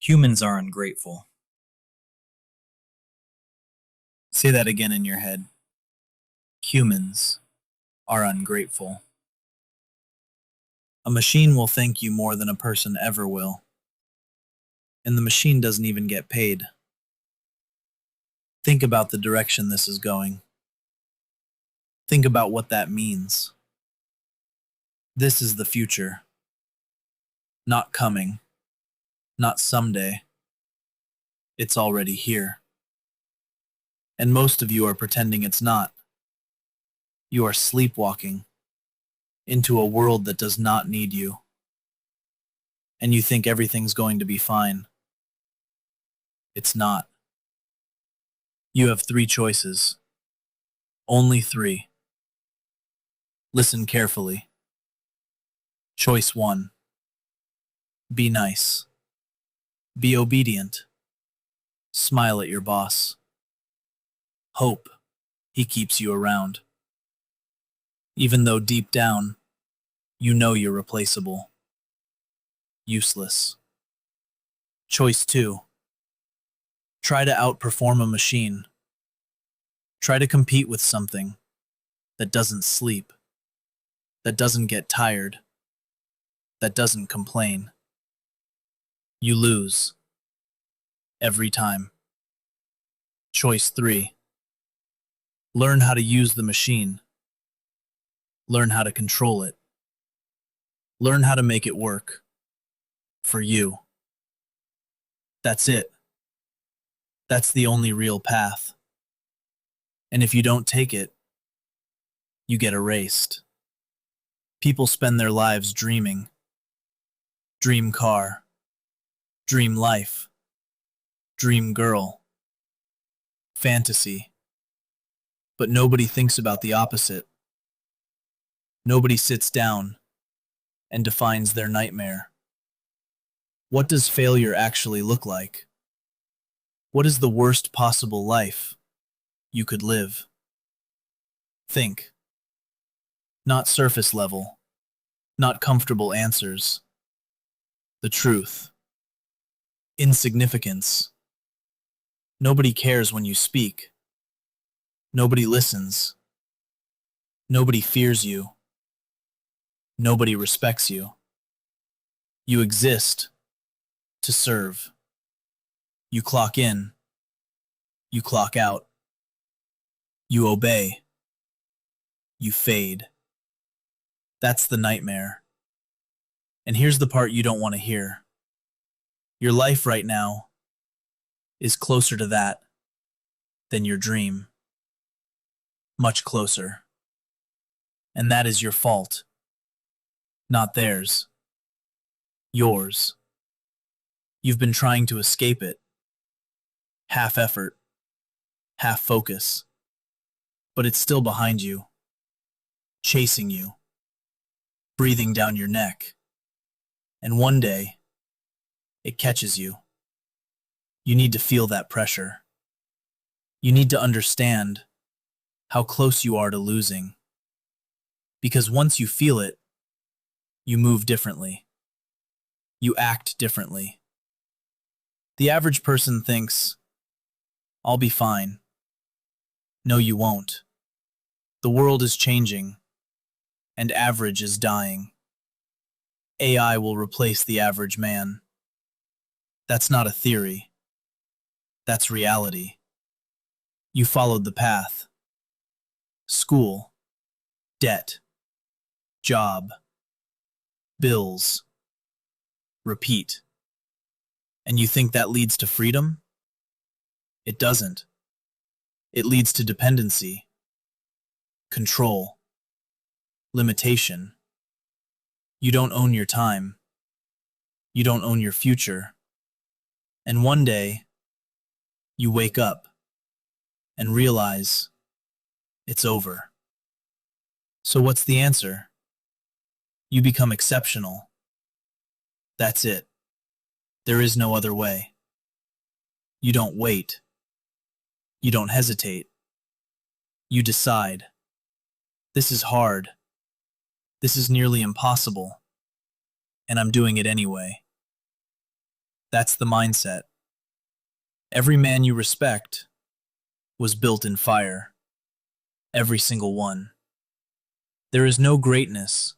Humans are ungrateful. Say that again in your head. Humans are ungrateful. A machine will thank you more than a person ever will. And the machine doesn't even get paid. Think about the direction this is going. Think about what that means. This is the future. Not coming. Not someday. It's already here. And most of you are pretending it's not. You are sleepwalking into a world that does not need you. And you think everything's going to be fine. It's not. You have 3 choices. Only 3. Listen carefully. Choice 1. Be nice. Be obedient. Smile at your boss. Hope he keeps you around. Even though deep down, you know you're replaceable. Useless. Choice 2. Try to outperform a machine. Try to compete with something that doesn't sleep, that doesn't get tired, that doesn't complain. You lose. Every time. Choice 3. Learn how to use the machine. Learn how to control it. Learn how to make it work. For you. That's it. That's the only real path. And if you don't take it, you get erased. People spend their lives dreaming. Dream car. Dream life. Dream girl. Fantasy. But nobody thinks about the opposite. Nobody sits down and defines their nightmare. What does failure actually look like? What is the worst possible life you could live? Think. Not surface level. Not comfortable answers. The truth. Insignificance. Nobody cares when you speak. Nobody listens. Nobody fears you. Nobody respects you. You exist to serve. You clock in. You clock out. You obey. You fade. That's the nightmare. And here's the part you don't want to hear. Your life right now is closer to that than your dream. Much closer. And that is your fault. Not theirs. Yours. You've been trying to escape it. Half effort. Half focus. But it's still behind you. Chasing you. Breathing down your neck. And one day, it catches you. You need to feel that pressure. You need to understand how close you are to losing. Because once you feel it, you move differently. You act differently. The average person thinks, I'll be fine. No, you won't. The world is changing, and average is dying. AI will replace the average man. That's not a theory. That's reality. You followed the path. School, debt, job, bills, repeat. And you think that leads to freedom? It doesn't. It leads to dependency, control, limitation. You don't own your time. You don't own your future. And one day, you wake up and realize it's over. So what's the answer? You become exceptional. That's it. There is no other way. You don't wait. You don't hesitate. You decide. This is hard. This is nearly impossible. And I'm doing it anyway. That's the mindset. Every man you respect was built in fire. Every single one. There is no greatness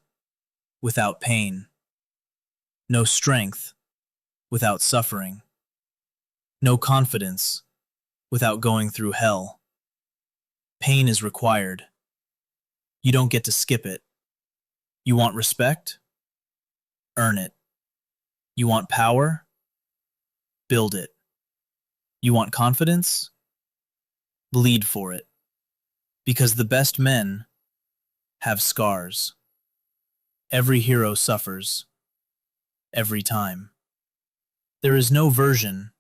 without pain, no strength without suffering, no confidence without going through hell. Pain is required. You don't get to skip it. You want respect? Earn it. You want power? Build it. You want confidence? Bleed for it. Because the best men have scars. Every hero suffers. Every time. There is no version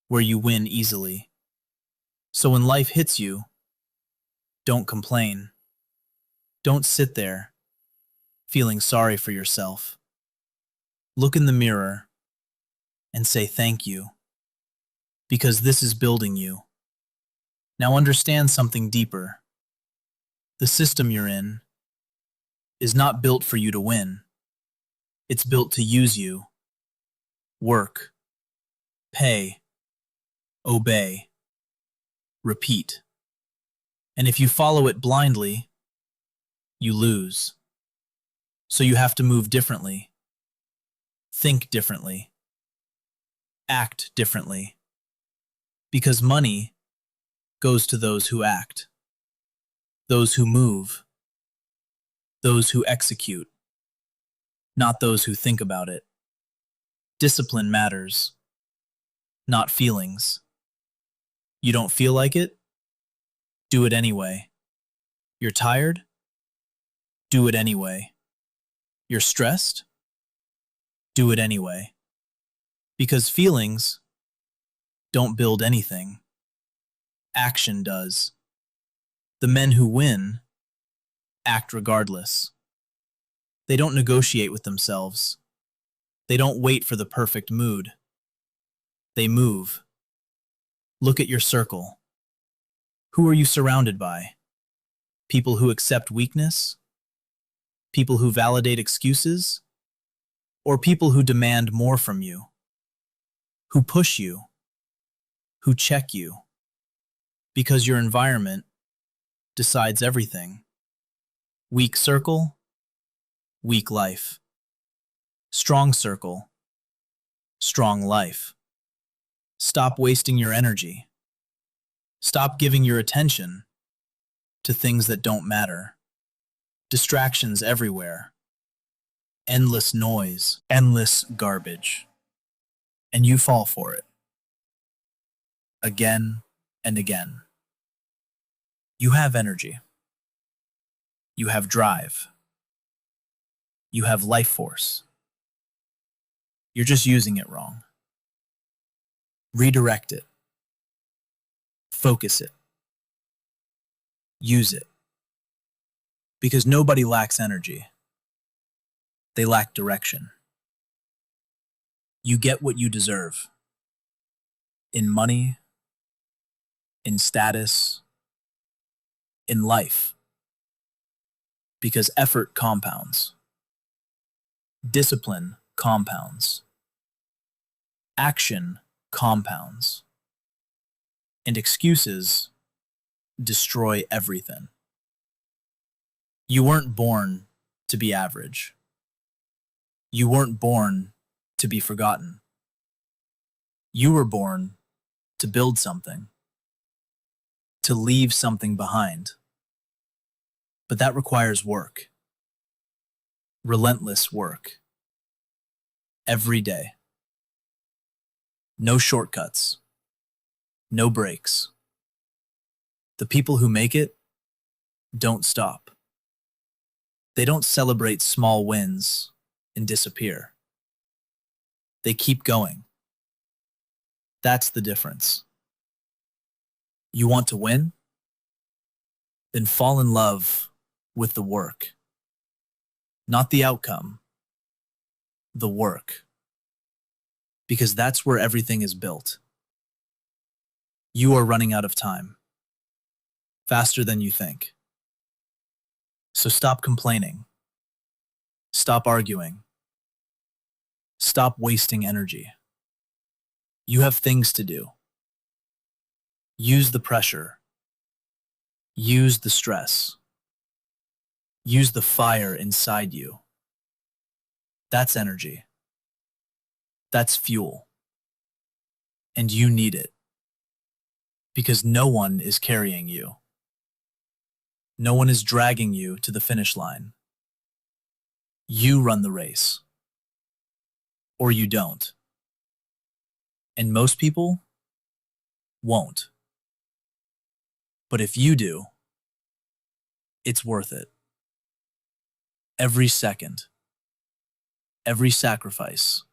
where you win easily. So when life hits you, don't complain. Don't sit there feeling sorry for yourself. Look in the mirror and say thank you, because this is building you. Now understand something deeper. The system you're in is not built for you to win. It's built to use you. Work, pay, obey, repeat. And if you follow it blindly, you lose. So you have to move differently, think differently, act differently. Because money goes to those who act, those who move, those who execute, not those who think about it. Discipline matters, not feelings. You don't feel like it? Do it anyway. You're tired? Do it anyway. You're stressed? Do it anyway. Because feelings don't build anything. Action does. The men who win act regardless. They don't negotiate with themselves. They don't wait for the perfect mood. They move. Look at your circle. Who are you surrounded by? People who accept weakness? People who validate excuses? Or people who demand more from you? Who push you? Who check you? Because your environment decides everything. Weak circle, weak life. Strong circle, strong life. Stop wasting your energy. Stop giving your attention to things that don't matter. Distractions everywhere. Endless noise, endless garbage. And you fall for it. Again and again. You have energy. You have drive. You have life force. You're just using it wrong. Redirect it. Focus it. Use it. Because nobody lacks energy. They lack direction. You get what you deserve. In money, in status, in life. Because effort compounds. Discipline compounds. Action compounds. And excuses destroy everything. You weren't born to be average. You weren't born to be forgotten. You were born to build something, to leave something behind. But that requires work. Relentless work. Every day. No shortcuts. No breaks. The people who make it don't stop. They don't celebrate small wins and disappear. They keep going. That's the difference. You want to win? Then fall in love with the work. Not the outcome. The work. Because that's where everything is built. You are running out of time. Faster than you think. So stop complaining. Stop arguing. Stop wasting energy. You have things to do. Use the pressure. Use the stress. Use the fire inside you. That's energy. That's fuel. And you need it. Because no one is carrying you. No one is dragging you to the finish line. You run the race. Or you don't. And most people won't. But if you do, it's worth it. Every second, every sacrifice,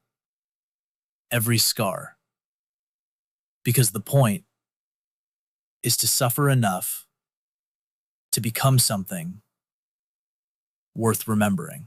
every scar. Because the point is to suffer enough to become something worth remembering.